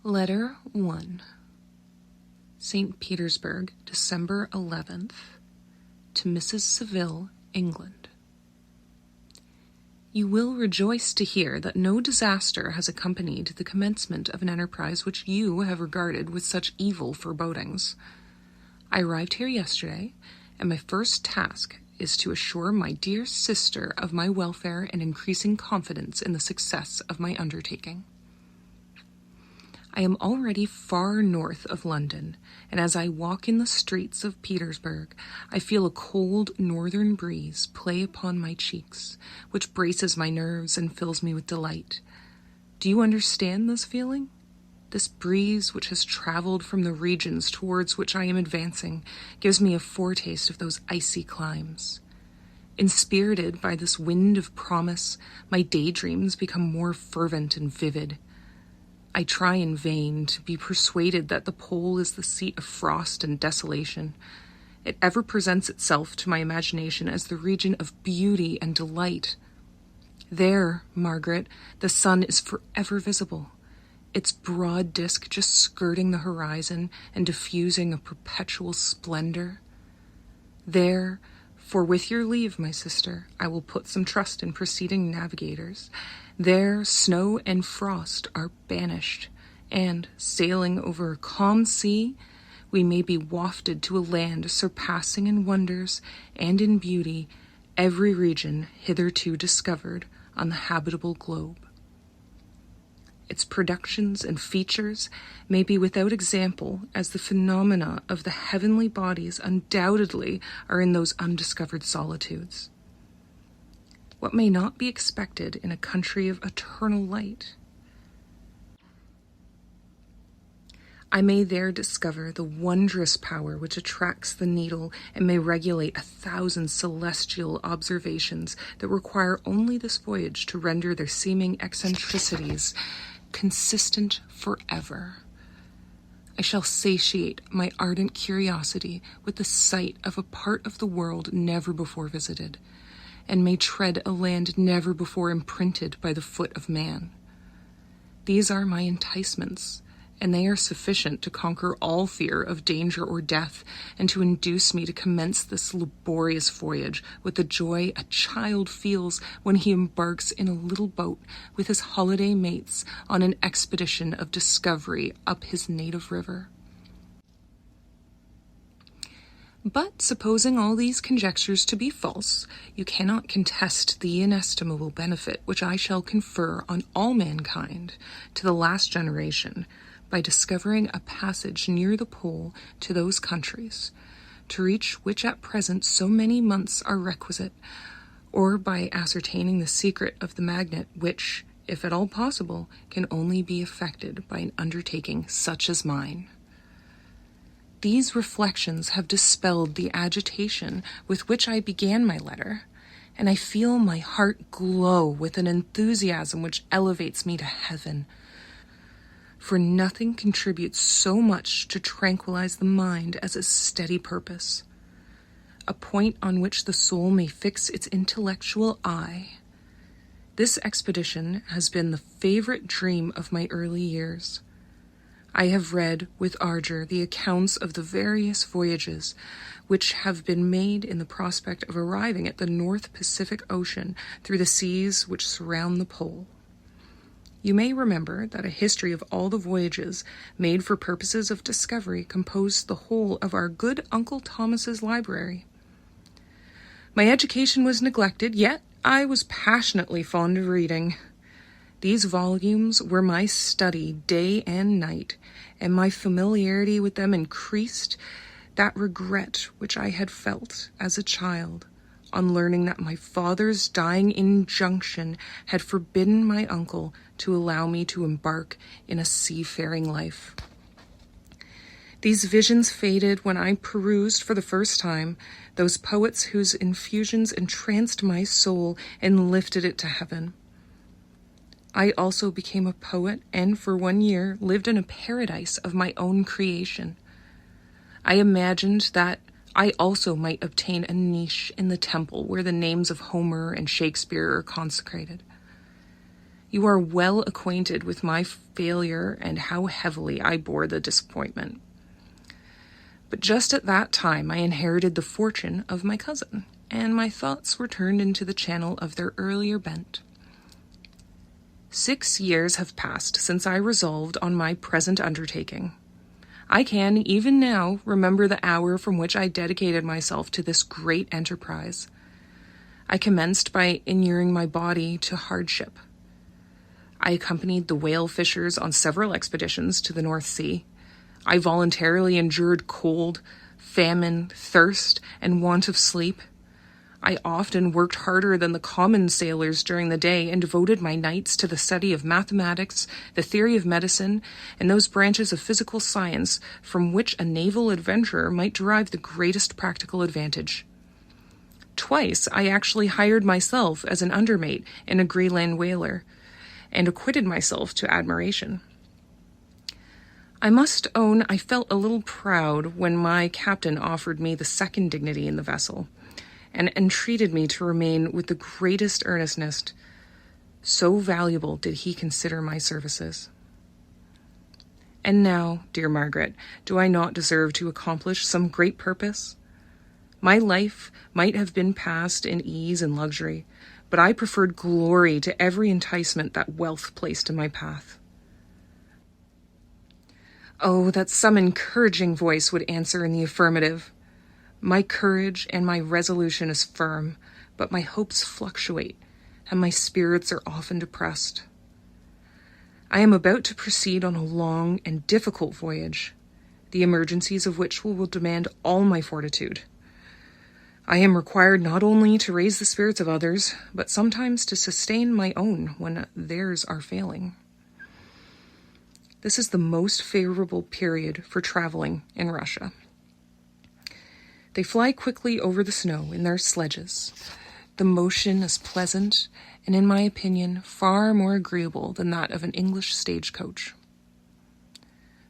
Letter 1. St. Petersburg, December 11th, to Mrs. Saville, England. You will rejoice to hear that no disaster has accompanied the commencement of an enterprise which you have regarded with such evil forebodings. I arrived here yesterday, and my first task is to assure my dear sister of my welfare and increasing confidence in the success of my undertaking. I am already far north of London, and as I walk in the streets of Petersburg, I feel a cold northern breeze play upon my cheeks, which braces my nerves and fills me with delight. Do you understand this feeling? This breeze, which has traveled from the regions towards which I am advancing, gives me a foretaste of those icy climes. Inspirited by this wind of promise, my daydreams become more fervent and vivid. I try in vain to be persuaded that the pole is the seat of frost and desolation. It ever presents itself to my imagination as the region of beauty and delight. There, Margaret, the sun is forever visible, its broad disk just skirting the horizon and diffusing a perpetual splendor. There, for with your leave, my sister, I will put some trust in preceding navigators. There, snow and frost are banished, and, sailing over a calm sea, we may be wafted to a land surpassing in wonders and in beauty every region hitherto discovered on the habitable globe. Its productions and features may be without example, as the phenomena of the heavenly bodies undoubtedly are in those undiscovered solitudes. What may not be expected in a country of eternal light? I may there discover the wondrous power which attracts the needle and may regulate 1,000 celestial observations that require only this voyage to render their seeming eccentricities consistent forever. I shall satiate my ardent curiosity with the sight of a part of the world never before visited, and may tread a land never before imprinted by the foot of man. These are my enticements, and they are sufficient to conquer all fear of danger or death, and to induce me to commence this laborious voyage with the joy a child feels when he embarks in a little boat with his holiday mates on an expedition of discovery up his native river. But supposing all these conjectures to be false, you cannot contest the inestimable benefit which I shall confer on all mankind to the last generation by discovering a passage near the pole to those countries, to reach which at present so many months are requisite, or by ascertaining the secret of the magnet which, if at all possible, can only be effected by an undertaking such as mine. These reflections have dispelled the agitation with which I began my letter, and I feel my heart glow with an enthusiasm which elevates me to heaven. For nothing contributes so much to tranquilize the mind as a steady purpose, a point on which the soul may fix its intellectual eye. This expedition has been the favorite dream of my early years. I have read with ardor the accounts of the various voyages which have been made in the prospect of arriving at the North Pacific Ocean through the seas which surround the pole. You may remember that a history of all the voyages made for purposes of discovery composed the whole of our good Uncle Thomas's library. My education was neglected, yet I was passionately fond of reading. These volumes were my study day and night, and my familiarity with them increased that regret which I had felt as a child on learning that my father's dying injunction had forbidden my uncle to allow me to embark in a seafaring life. These visions faded when I perused for the first time those poets whose infusions entranced my soul and lifted it to heaven. I also became a poet, and for 1 year lived in a paradise of my own creation. I imagined that I also might obtain a niche in the temple where the names of Homer and Shakespeare are consecrated. You are well acquainted with my failure and how heavily I bore the disappointment. But just at that time I inherited the fortune of my cousin, and my thoughts were turned into the channel of their earlier bent. 6 years have passed since I resolved on my present undertaking. I can, even now, remember the hour from which I dedicated myself to this great enterprise. I commenced by inuring my body to hardship. I accompanied the whale fishers on several expeditions to the North Sea. I voluntarily endured cold, famine, thirst, and want of sleep. I often worked harder than the common sailors during the day and devoted my nights to the study of mathematics, the theory of medicine, and those branches of physical science from which a naval adventurer might derive the greatest practical advantage. Twice I actually hired myself as an undermate in a Greenland whaler, and acquitted myself to admiration. I must own I felt a little proud when my captain offered me the second dignity in the vessel, and entreated me to remain with the greatest earnestness. So valuable did he consider my services. And now, dear Margaret, do I not deserve to accomplish some great purpose? My life might have been passed in ease and luxury, but I preferred glory to every enticement that wealth placed in my path. Oh, that some encouraging voice would answer in the affirmative. My courage and my resolution is firm, but my hopes fluctuate, and my spirits are often depressed. I am about to proceed on a long and difficult voyage, the emergencies of which will demand all my fortitude. I am required not only to raise the spirits of others, but sometimes to sustain my own when theirs are failing. This is the most favorable period for traveling in Russia. They fly quickly over the snow in their sledges. The motion is pleasant, and in my opinion, far more agreeable than that of an English stagecoach.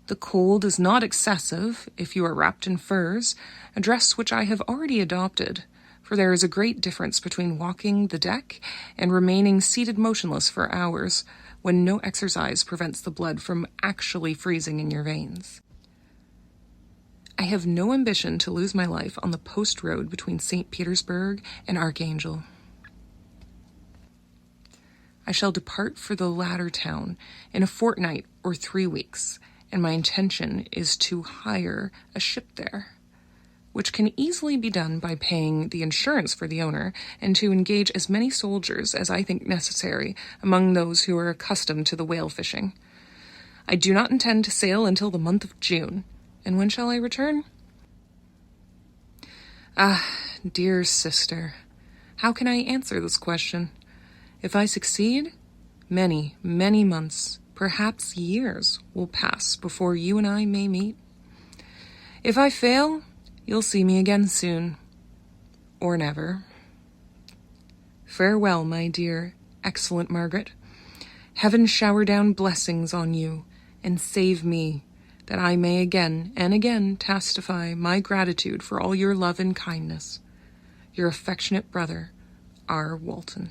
The cold is not excessive if you are wrapped in furs, a dress which I have already adopted, for there is a great difference between walking the deck and remaining seated motionless for hours, when no exercise prevents the blood from actually freezing in your veins. I have no ambition to lose my life on the post road between St. Petersburg and Archangel. I shall depart for the latter town in a fortnight or 3 weeks, and my intention is to hire a ship there, which can easily be done by paying the insurance for the owner, and to engage as many soldiers as I think necessary among those who are accustomed to the whale fishing. I do not intend to sail until the month of June. And when shall I return? Ah, dear sister, how can I answer this question? If I succeed, many, many months, perhaps years, will pass before you and I may meet. If I fail, you'll see me again soon, or never. Farewell, my dear, excellent Margaret. Heaven shower down blessings on you, and save me, that I may again and again testify my gratitude for all your love and kindness. Your affectionate brother, R. Walton.